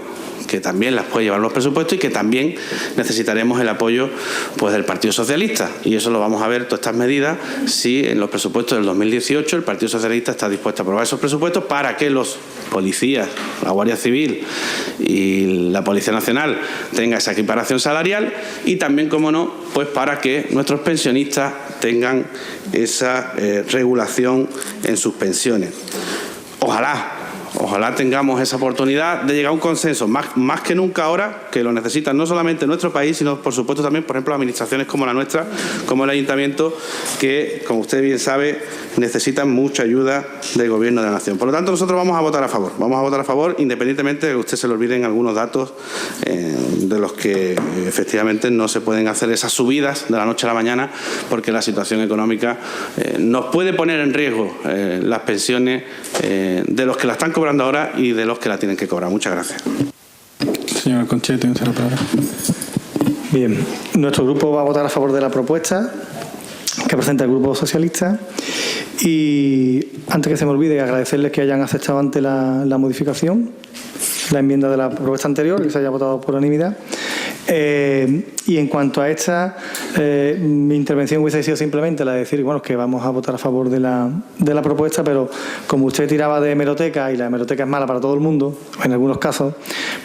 que también las puede llevar los presupuestos y que también necesitaremos el apoyo pues del Partido Socialista. Y eso lo vamos a ver, todas estas medidas, si en los presupuestos del 2018 el Partido Socialista está dispuesto a aprobar esos presupuestos para que los policías, la Guardia Civil y la Policía Nacional tengan esa equiparación salarial y también, como no, pues para que nuestros pensionistas tengan esa regulación en sus pensiones. Ojalá tengamos esa oportunidad de llegar a un consenso, más que nunca ahora, que lo necesitan no solamente nuestro país, sino por supuesto también, por ejemplo, administraciones como la nuestra, como el Ayuntamiento, que, como usted bien sabe, necesitan mucha ayuda del Gobierno de la Nación. Por lo tanto, nosotros vamos a votar a favor, independientemente de que a usted se le olviden algunos datos de los que efectivamente no se pueden hacer esas subidas de la noche a la mañana, porque la situación económica nos puede poner en riesgo las pensiones de los que la están cobrando ahora y de los que la tienen que cobrar. Muchas gracias. Señora Conchete, tiene la palabra. Bien, nuestro grupo va a votar a favor de la propuesta que presenta el Grupo Socialista y antes que se me olvide agradecerles que hayan aceptado ante la modificación, la enmienda de la propuesta anterior, que se haya votado por unanimidad. Y en cuanto a esta, mi intervención hubiese sido simplemente la de decir, bueno, que vamos a votar a favor de la propuesta, pero como usted tiraba de hemeroteca y la hemeroteca es mala para todo el mundo, en algunos casos,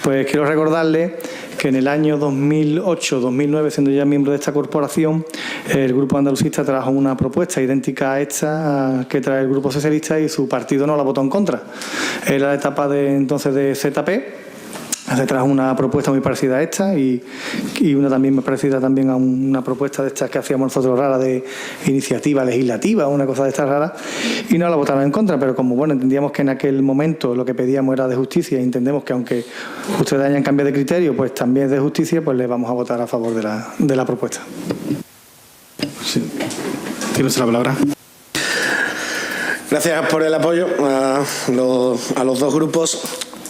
pues quiero recordarle que en el año 2008-2009, siendo ya miembro de esta corporación, el Grupo Andalucista trajo una propuesta idéntica a esta que trae el Grupo Socialista y su partido no la votó en contra. Era la etapa de entonces de ZP. Se trajo una propuesta muy parecida a esta y una también muy parecida también a una propuesta de estas que hacíamos nosotros rara de iniciativa legislativa, una cosa de estas raras, y no la votaron en contra, pero como bueno, entendíamos que en aquel momento lo que pedíamos era de justicia y entendemos que aunque ustedes hayan cambiado de criterio, pues también es de justicia, pues les vamos a votar a favor de la propuesta. Sí. Tienes la palabra. Gracias por el apoyo a los dos grupos.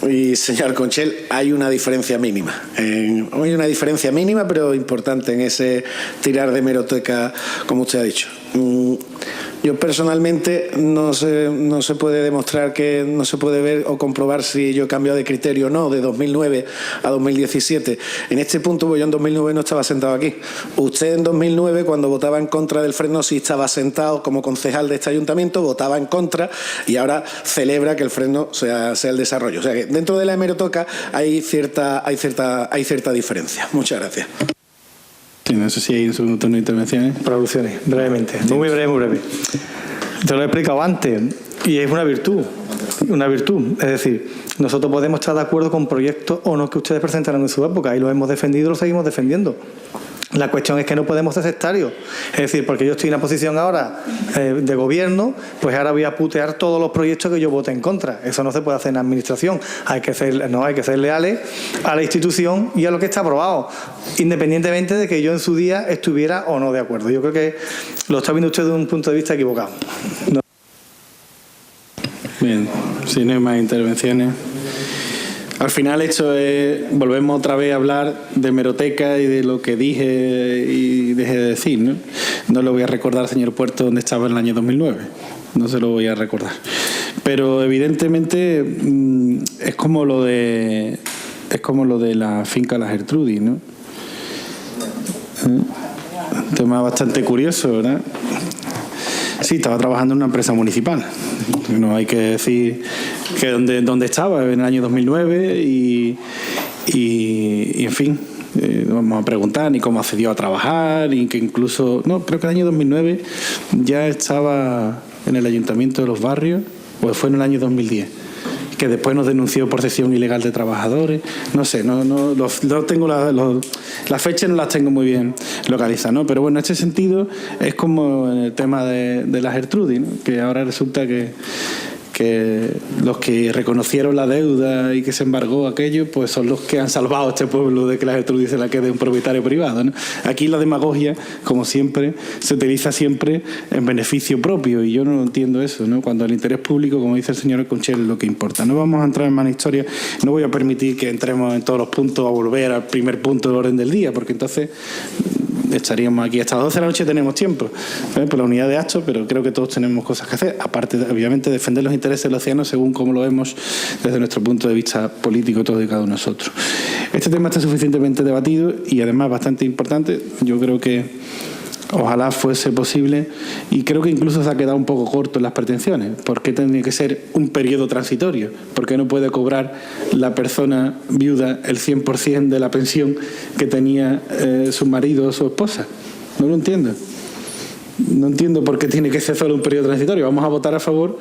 Y, señor Conchel, hay una diferencia mínima. Hay una diferencia mínima, pero importante en ese tirar de hemeroteca, como usted ha dicho. Yo personalmente no se puede demostrar que no se puede ver o comprobar si yo he cambiado de criterio o no, de 2009 a 2017. En este punto, pues yo en 2009 no estaba sentado aquí. Usted en 2009, cuando votaba en contra del freno, sí estaba sentado como concejal de este ayuntamiento, votaba en contra y ahora celebra que el freno sea el desarrollo. O sea que dentro de la hemeroteca hay cierta diferencia. Muchas gracias. Sí, no sé si hay un segundo turno de intervenciones. Por alusiones, brevemente. Muy breve. Te lo he explicado antes y es una virtud. Es decir, nosotros podemos estar de acuerdo con proyectos o no que ustedes presentaron en su época y los hemos defendido y los seguimos defendiendo. La cuestión es que no podemos ser sectarios. Es decir, porque yo estoy en una posición ahora de gobierno, pues ahora voy a putear todos los proyectos que yo vote en contra. Eso no se puede hacer en la administración. Hay que ser leales a la institución y a lo que está aprobado, independientemente de que yo en su día estuviera o no de acuerdo. Yo creo que lo está viendo usted desde un punto de vista equivocado. No. Bien, si no hay más intervenciones. Al final esto es, volvemos otra vez a hablar de hemeroteca y de lo que dije y dejé de decir, ¿no? No le voy a recordar al señor Puerto dónde estaba en el año 2009, no se lo voy a recordar. Pero evidentemente es como lo de la finca La Gertrudis, ¿no? Un tema bastante curioso, ¿verdad? Sí, estaba trabajando en una empresa municipal. No hay que decir que dónde estaba en el año 2009 y en fin, no vamos a preguntar ni cómo accedió a trabajar, ni que incluso... No, creo que el año 2009 ya estaba en el Ayuntamiento de Los Barrios, pues fue en el año 2010, que después nos denunció por cesión ilegal de trabajadores. No sé, no tengo las fechas no las tengo muy bien localizadas, ¿no? Pero bueno, en este sentido es como en el tema de la Gertrudis, ¿no? Que ahora resulta que los que reconocieron la deuda y que se embargó aquello, pues son los que han salvado a este pueblo de que la Gertrudis se la quede un propietario privado, ¿no? Aquí la demagogia, como siempre, se utiliza siempre en beneficio propio y yo no entiendo eso, ¿no? Cuando el interés público, como dice el señor Conchel, es lo que importa. No vamos a entrar en más historia, no voy a permitir que entremos en todos los puntos a volver al primer punto del orden del día, porque entonces estaríamos aquí hasta las 12 de la noche. Tenemos tiempo por la unidad de actos, pero creo que todos tenemos cosas que hacer, aparte de, obviamente, defender los intereses del océano según como lo vemos desde nuestro punto de vista político todos y cada uno de nosotros. Este tema está suficientemente debatido y además bastante importante. Yo creo que ojalá fuese posible y creo que incluso se ha quedado un poco corto en las pretensiones. ¿Por qué tendría que ser un periodo transitorio? ¿Por qué no puede cobrar la persona viuda el 100% de la pensión que tenía su marido o su esposa? No lo entiendo. No entiendo por qué tiene que ser solo un periodo transitorio. Vamos a votar a favor,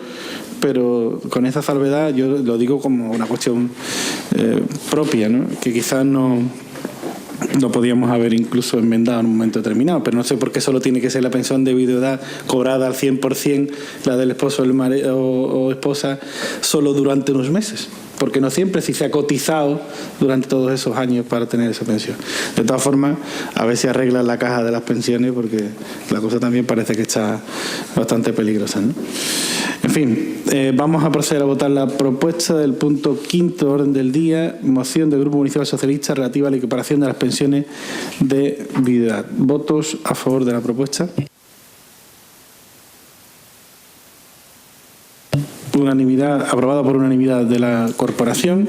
pero con esa salvedad yo lo digo como una cuestión propia, ¿no? Que quizás no podíamos haber incluso enmendado en un momento determinado, pero no sé por qué solo tiene que ser la pensión de viudedad cobrada al 100%, la del esposo o esposa, solo durante unos meses. Porque no siempre, si se ha cotizado durante todos esos años para tener esa pensión. De todas formas, a ver si arreglan la caja de las pensiones, porque la cosa también parece que está bastante peligrosa, ¿no? En fin, vamos a proceder a votar la propuesta del punto 5º orden del día, moción del Grupo Municipal Socialista relativa a la equiparación de las pensiones de viudedad. ¿Votos a favor de la propuesta? Unanimidad, aprobada por unanimidad de la corporación.